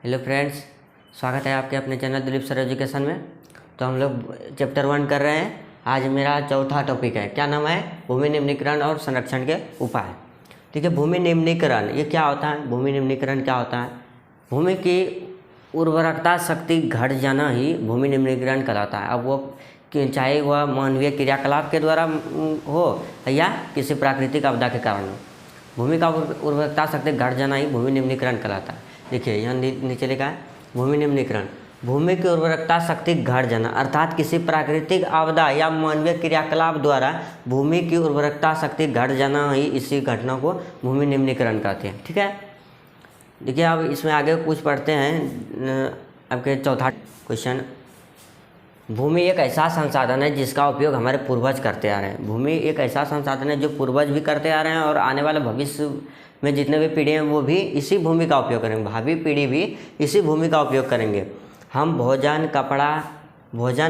Hello friends, स्वागत है आपके अपने चैनल दिलीप सर एजुकेशन में। तो हम लोग चैप्टर 1 कर रहे हैं। आज मेरा चौथा टॉपिक है, क्या नाम है? भूमि निम्नीकरण और संरक्षण के उपाय। ठीक है, भूमि निम्नीकरण ये क्या होता है? भूमि निम्नीकरण क्या होता है? भूमि की उर्वरकता शक्ति घट जाना ही भूमि निम्नीकरण कहलाता है। अब वो चाहे वह मानवीय क्रियाकलाप के द्वारा हो या किसी प्राकृतिक आपदा के कारण हो, भूमि का उर्वरकता शक्ति घट जाना ही भूमि निम्नीकरण कहलाता है। देखिए यहाँ नीचे लिखा है भूमि निम्नीकरण, भूमि की उर्वरकता शक्ति घट जाना अर्थात किसी प्राकृतिक आपदा या मानवीय क्रियाकलाप द्वारा भूमि की उर्वरकता शक्ति घट जाना ही इसी घटना को भूमि निम्नीकरण कहते हैं। ठीक है, देखिए अब इसमें आगे कुछ पढ़ते हैं। आपके चौथा क्वेश्चन, भूमि एक ऐसा संसाधन है जिसका उपयोग हमारे पूर्वज करते आ रहे हैं। भूमि एक ऐसा संसाधन है जो पूर्वज भी करते आ रहे हैं और आने वाले भविष्य में जितने भी पीढ़ी हैं वो भी इसी भूमि का उपयोग करेंगे, भावी पीढ़ी भी इसी भूमि का उपयोग करेंगे। हम भोजन,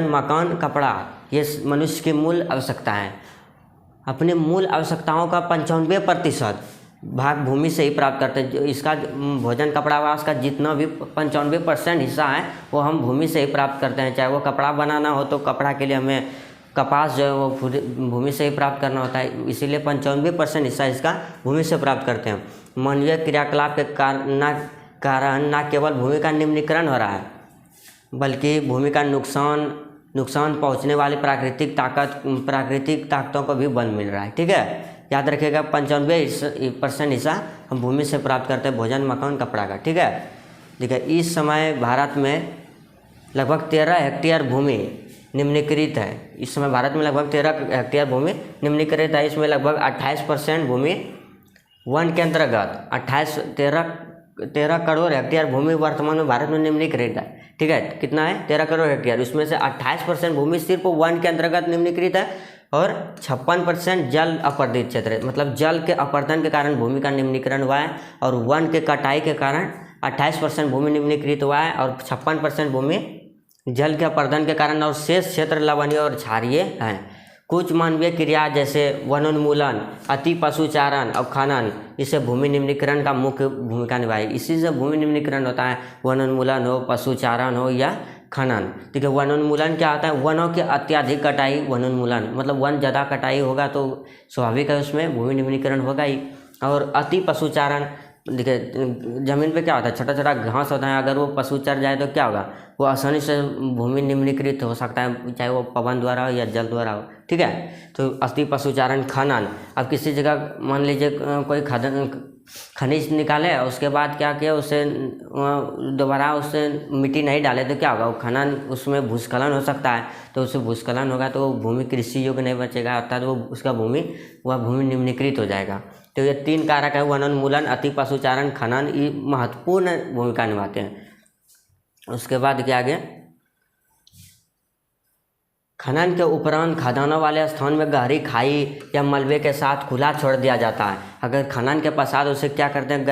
मकान, कपड़ा ये मनुष्य की मूल आवश्यकता है। अपने मूल आवश्यकताओं का 95% भाग भूमि से ही प्राप्त करते हैं। जो इसका भोजन, कपड़ा, आवास का जितना भी 95% हिस्सा है वो हम भूमि से ही प्राप्त करते हैं। चाहे वो कपड़ा बनाना हो तो कपड़ा के लिए हमें कपास जो है वो भूमि से ही प्राप्त करना होता है, इसीलिए 95% हिस्सा इसका भूमि से प्राप्त करते हैं। मानवीय क्रियाकलाप के कारण न केवल भूमि का निम्नीकरण हो रहा है बल्कि भूमि का नुकसान पहुंचने वाली प्राकृतिक ताकतों को भी बल मिल रहा है। ठीक है, याद रखिएगा 95% हिस्सा हम भूमि से प्राप्त करते हैं, भोजन, मकान, कपड़ा का। ठीक है, देखिए इस समय भारत में लगभग 13 हेक्टेयर भूमि निम्नीकृत है। इस समय भारत में लगभग 13 हेक्टेयर भूमि निम्नीकृत है। इसमें लगभग 28% भूमि वन के अंतर्गत 13 करोड़ हेक्टेयर भूमि वर्तमान में भारत में निम्नीकृत है। ठीक है, कितना है? 13 करोड़ हेक्टेयर। उसमें से 28% भूमि सिर्फ वन के अंतर्गत निम्नीकृत है और 56% जल अपर्दित क्षेत्र है। मतलब जल के अपर्दन के कारण भूमि का निम्नीकरण हुआ है और वन के कटाई के कारण 28% भूमि निम्नीकृत हुआ है और 56% भूमि जल के अपर्दन के कारण और शेष क्षेत्र लवणीय और क्षारीय हैं। कुछ मानवीय क्रिया जैसे वनोन्मूलन, अति पशुचारण और खनन इससे भूमि निम्नीकरण का मुख्य भूमिका निभाई। इसी से भूमि निम्नीकरण होता है, वनोन्मूलन हो, पशुचारण हो या खनन। ठीक है, वनोन्मूलन क्या होता है? वनों की अत्यधिक कटाई वनोन्मूलन, मतलब वन ज़्यादा कटाई होगा तो स्वाभाविक है उसमें भूमि निम्नीकरण होगा ही। और अति पशुचारण, देखिए ज़मीन पे क्या होता है, छोटा छोटा घास होता है, अगर वो पशु चर जाए तो क्या होगा? वो आसानी से भूमि निम्नीकृत हो सकता है, चाहे वो पवन द्वारा हो या जल द्वारा हो। ठीक है, तो अति पशुचारण, खनन। अब किसी जगह मान लीजिए कोई खनिज निकाले, उसके बाद क्या किया, उसे दोबारा उससे मिट्टी नहीं डाले तो क्या होगा? वो खनन, उसमें भूस्खलन हो सकता है, तो उससे भूस्खलन होगा तो भूमि कृषि योग्य नहीं बचेगा, अर्थात वो उसका वह भूमि निम्नीकृत हो जाएगा। तो ये 3 कारक है, वनोन्मूलन, अति पशुचारण, खनन, ये महत्वपूर्ण भूमिका निभाते हैं। उसके बाद क्या आगे, खनन के उपरांत खदानों वाले स्थान में गहरी खाई या मलबे के साथ खुला छोड़ दिया जाता है। अगर खनन के पश्चात उसे क्या करते हैं,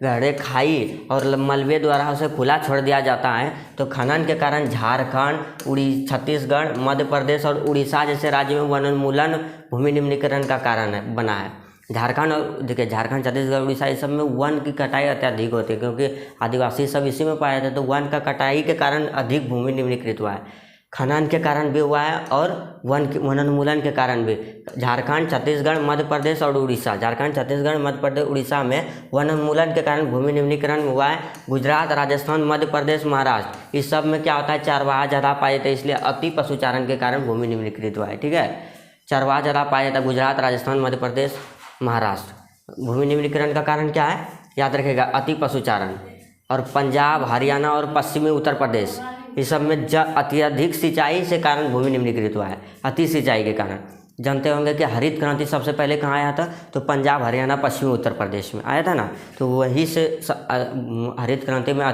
गहरे खाई और मलबे द्वारा उसे खुला छोड़ दिया जाता है, तो खनन के कारण झारखंड, छत्तीसगढ़, मध्य प्रदेश और उड़ीसा जैसे राज्य में वनोन्मूलन भूमि निम्नीकरण का कारण बना है। झारखंड और देखिए झारखंड, छत्तीसगढ़, उड़ीसा इस सब में वन की कटाई अत्यधिक होती है क्योंकि आदिवासी सब इसी में पाए थे, तो वन का कटाई के कारण अधिक भूमि निम्नीकृत हुआ है। खनन के कारण भी हुआ है और वनोन्मूलन के कारण भी। झारखंड, छत्तीसगढ़, मध्य प्रदेश और उड़ीसा, झारखंड, छत्तीसगढ़, मध्य प्रदेश, उड़ीसा में वनोन्मूलन के कारण भूमि निम्नीकरण हुआ है। गुजरात, राजस्थान, मध्य प्रदेश, महाराष्ट्र इस सब में क्या होता है, चरवाहा ज़्यादा पाए जाते, इसलिए अति पशुचारण के कारण भूमि निम्नीकृत हुआ है। ठीक है, चरवाहा ज़्यादा पाया जाता है गुजरात, राजस्थान, मध्य प्रदेश, महाराष्ट्र। भूमि निम्नीकरण का कारण क्या है? याद रखेगा, अति पशुचारण। और पंजाब, हरियाणा और पश्चिमी उत्तर प्रदेश इस सब में अत्यधिक सिंचाई से कारण भूमि निम्नीकृत हुआ है, अति सिंचाई के कारण। जानते होंगे कि हरित क्रांति सबसे पहले कहाँ आया था? तो पंजाब, हरियाणा, पश्चिमी उत्तर प्रदेश में आया था ना। तो वहीं से हरित क्रांति में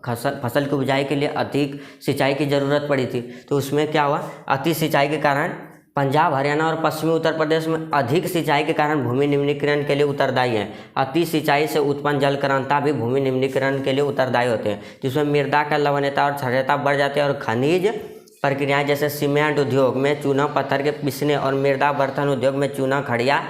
फसल की उपजाई के लिए अधिक सिंचाई की ज़रूरत पड़ी थी, तो उसमें क्या हुआ, अति सिंचाई के कारण पंजाब, हरियाणा और पश्चिमी उत्तर प्रदेश में अधिक सिंचाई के कारण भूमि निम्नीकरण के लिए उत्तरदायी है। अति सिंचाई से उत्पन्न जलक्रांता भी भूमि निम्नीकरण के लिए उत्तरदायी होते हैं, जिसमें मृदा का लवणता और क्षारीयता बढ़ जाती है और खनिज प्रक्रियाएं जैसे सीमेंट उद्योग में चूना पत्थर के पीसने और मृदा बर्तन उद्योग में चूना खड़िया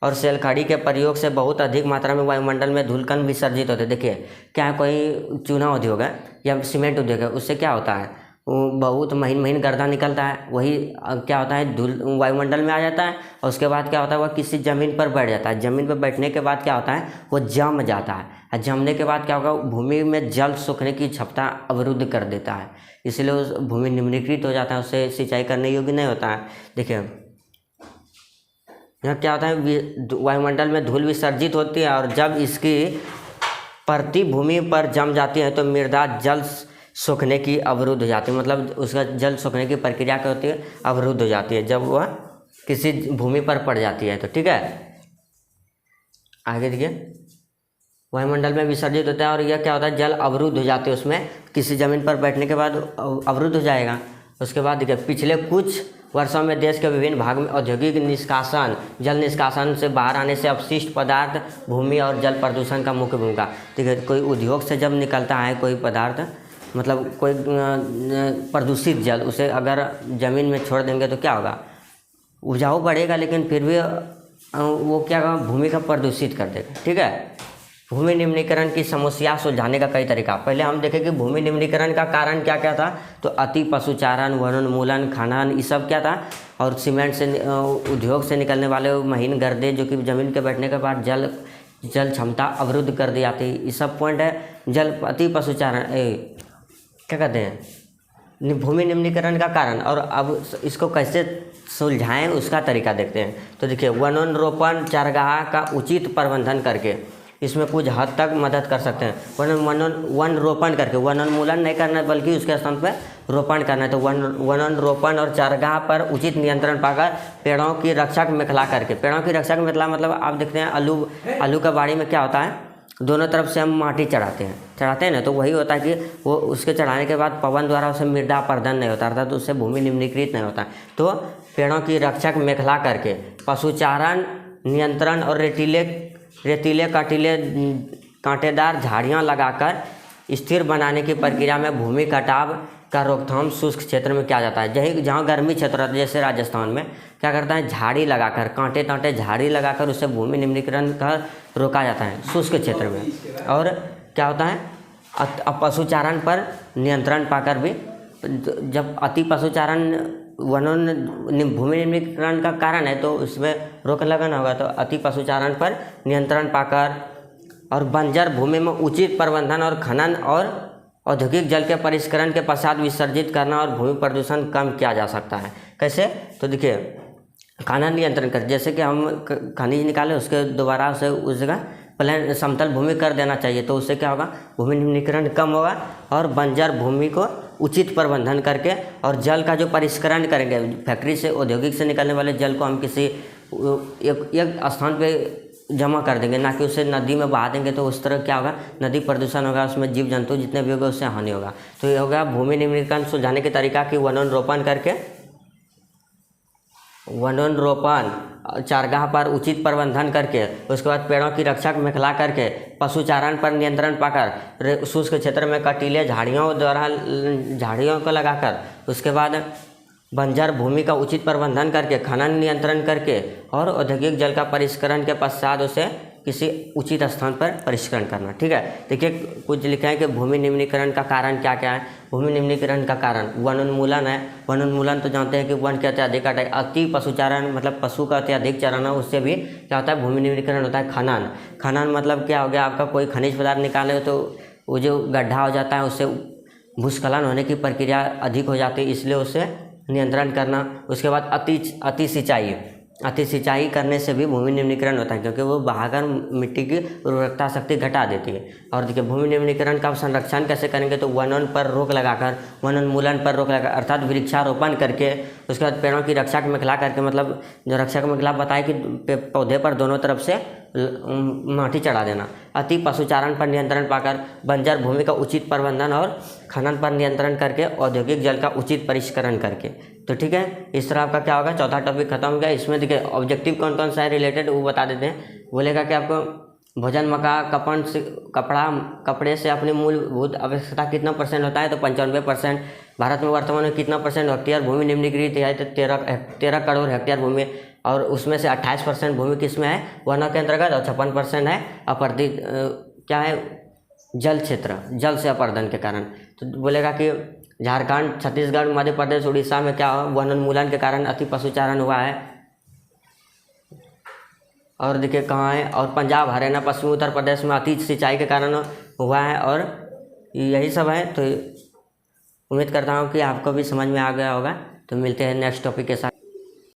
और सेलखाड़ी के प्रयोग से बहुत अधिक मात्रा में वायुमंडल में धूल कण विसर्जित होते हैं। देखिए क्या है, कोई चूना उद्योग है या सीमेंट उद्योग है, उससे क्या होता है, वो बहुत महीन महीन गर्दा निकलता है, वही क्या होता है धूल वायुमंडल में आ जाता है और उसके बाद क्या होता है, वह किसी ज़मीन पर बैठ जाता है। ज़मीन पर बैठने के बाद क्या होता है, वो जम जाता है और जमने के बाद क्या होगा, भूमि में जल सूखने की क्षमता अवरुद्ध कर देता है, इसलिए उस भूमि निम्नीकृत हो जाता है, उससे सिंचाई करने योग्य नहीं होता है। देखिए यहाँ क्या होता है, वायुमंडल में धूल विसर्जित होती है और जब इसकी परती भूमि पर जम जाती है तो मृदा जल सूखने की अवरुद्ध हो जाती है, मतलब उसका जल सूखने की प्रक्रिया क्या होती है, अवरुद्ध हो जाती है जब वह किसी भूमि पर पड़ जाती है। तो ठीक है, आगे देखिए वायुमंडल में विसर्जित होता है और यह क्या होता है, जल अवरुद्ध हो जाते हैं, उसमें किसी ज़मीन पर बैठने के बाद अवरुद्ध हो जाएगा। उसके बाद देखिए पिछले कुछ वर्षों में देश के विभिन्न भाग में औद्योगिक निष्कासन, जल निष्कासन से बाहर आने से अपशिष्ट पदार्थ भूमि और जल प्रदूषण का मुख्य भूमिका। देखिए कोई उद्योग से जब निकलता है कोई पदार्थ, मतलब कोई प्रदूषित जल, उसे अगर ज़मीन में छोड़ देंगे तो क्या होगा, उपजाऊ बढ़ेगा लेकिन फिर भी वो क्या होगा, भूमि का प्रदूषित कर देगा। ठीक है, भूमि निम्नीकरण की समस्या सुलझाने का कई तरीका। पहले हम देखें कि भूमि निम्नीकरण का कारण क्या क्या था, तो अति पशुचारण, वनोन्मूलन, खनन, ये सब क्या था, और सीमेंट से उद्योग से निकलने वाले महीन गर्दे जो कि ज़मीन के बैठने के बाद जल क्षमता अवरुद्ध कर दी जाती है, ये सब पॉइंट है। जल अति पशुचारण क्या कहते हैं, भूमि निम्नीकरण का कारण, और अब इसको कैसे सुलझाएं उसका तरीका देखते हैं। तो देखिए वनोन्रोपण, चारागाह का उचित प्रबंधन करके इसमें कुछ हद तक मदद कर सकते हैं। वन रोपण करके, वनोन्मूलन नहीं करना बल्कि उसके स्थान पर रोपण करना है। तो वनोन्रोपण और चारागाह पर उचित नियंत्रण पाकर पेड़ों की रक्षा मेखला करके, पेड़ों की रक्षा मेखला मतलब आप देखते हैं आलू का बाड़ी में क्या होता है, दोनों तरफ से हम माटी चढ़ाते हैं ना, तो वही होता है कि वो उसके चढ़ाने के बाद पवन द्वारा उसे मृदा अपर्दन नहीं होता, अर्थात उससे भूमि निम्नीकृत नहीं होता। तो पेड़ों की रक्षक मेखला करके पशुचारण नियंत्रण और रेतीले कांटेदार झाड़ियाँ लगाकर स्थिर बनाने की प्रक्रिया में भूमि कटाव का रोकथाम शुष्क क्षेत्र में किया जाता है। जहाँ गर्मी क्षेत्र होता है जैसे राजस्थान में क्या करता है, झाड़ी लगाकर, कांटे झाड़ी लगाकर उससे भूमि निम्नीकरण का रोका जाता है शुष्क क्षेत्र में। और क्या होता है, पशुचारण पर नियंत्रण पाकर भी, जब अति पशुचारण भूमि निम्नीकरण का कारण है तो उसमें रोक लगाना होगा। तो अति पशुचारण पर नियंत्रण पाकर और बंजर भूमि में उचित प्रबंधन और खनन और औद्योगिक जल के परिष्करण के पश्चात विसर्जित करना और भूमि प्रदूषण कम किया जा सकता है। कैसे, तो देखिए खनन नियंत्रण कर, जैसे कि हम खनिज निकाले उसके दोबारा उसे उस जगह प्लेन समतल भूमि कर देना चाहिए, तो उससे क्या होगा, भूमि निम्नीकरण कम होगा। और बंजर भूमि को उचित प्रबंधन करके और जल का जो परिष्करण करेंगे, फैक्ट्री से औद्योगिक से निकलने वाले जल को हम किसी एक स्थान पे जमा कर देंगे, ना कि उसे नदी में बहा देंगे, तो उस तरह क्या होगा, नदी प्रदूषण होगा, उसमें जीव जंतु जितने भी होंगे उससे हानि होगा। तो ये होगा भूमि निम्नीकरण सुलझाने के तरीका कि वनोन्रोपण करके, वनोन्रोपण चारागाह पर उचित प्रबंधन करके, उसके बाद पेड़ों की रक्षा मेखला करके, पशुचारण पर नियंत्रण पाकर, शुष्क क्षेत्र में कटीले झाड़ियों को लगाकर, उसके बाद बंजर भूमि का उचित प्रबंधन करके, खनन नियंत्रण करके और औद्योगिक जल का परिष्करण के पश्चात उसे किसी उचित स्थान पर परिष्करण करना। ठीक है, देखिए कुछ लिखा है कि भूमि निम्नीकरण का कारण क्या क्या है। भूमि निम्नीकरण का कारण वनोन्मूलन है। वनोन्मूलन तो जानते हैं कि वन के अत्यधिक कटाई, अति पशुचारण मतलब पशु का अत्यधिक चरण है, उससे भी क्या होता है, भूमि निम्नीकरण होता है। खनन मतलब क्या हो गया, आपका कोई खनिज पदार्थ निकाले तो वो जो गड्ढा हो जाता है उससे भूस्खलन होने की प्रक्रिया अधिक हो जाती है, इसलिए उससे नियंत्रण करना। उसके बाद अति सिंचाई करने से भी भूमि निम्नीकरण होता है, क्योंकि वो बहाकर मिट्टी की उर्वरकता शक्ति घटा देती है। और देखिए भूमि निम्नीकरण का संरक्षण कैसे करेंगे, तो वनोन्मूलन पर रोक लगाकर अर्थात वृक्षारोपण करके, उसके बाद पेड़ों की रक्षा मेखला करके, मतलब जो रक्षा मेखला बताए कि पौधे पर दोनों तरफ से माटी चढ़ा देना। अति पशुचारण पर नियंत्रण पाकर, बंजर भूमि का उचित प्रबंधन और खनन पर नियंत्रण करके, औद्योगिक जल का उचित परिष्करण करके। तो ठीक है, इस तरह आपका क्या होगा, चौथा टॉपिक खत्म हो गया। इसमें देखिए ऑब्जेक्टिव कौन कौन सा है रिलेटेड वो बता देते हैं। बोलेगा कि आपको भोजन, मकान, कपड़े से अपनी मूलभूत आवश्यकता कितना % होता है, तो 95%। भारत में वर्तमान में कितना % हेक्टेयर भूमि निम्नीकृत है, तो 13 करोड़ हेक्टेयर भूमि और उसमें से 28% भूमि किस में है, वन के अंतर्गत, और 56% है अपर्दित क्या है, जल क्षेत्र, जल से अपर्दन के कारण। तो बोलेगा कि झारखंड, छत्तीसगढ़, मध्य प्रदेश, उड़ीसा में क्या वनोन्मूलन के कारण अति पशुचारण हुआ है। और देखिए कहाँ है, और पंजाब, हरियाणा, पश्चिमी उत्तर प्रदेश में अति सिंचाई के कारण हुआ है। और यही सब है। तो उम्मीद करता हूँ कि आपको भी समझ में आ गया होगा। तो मिलते हैं नेक्स्ट टॉपिक के साथ।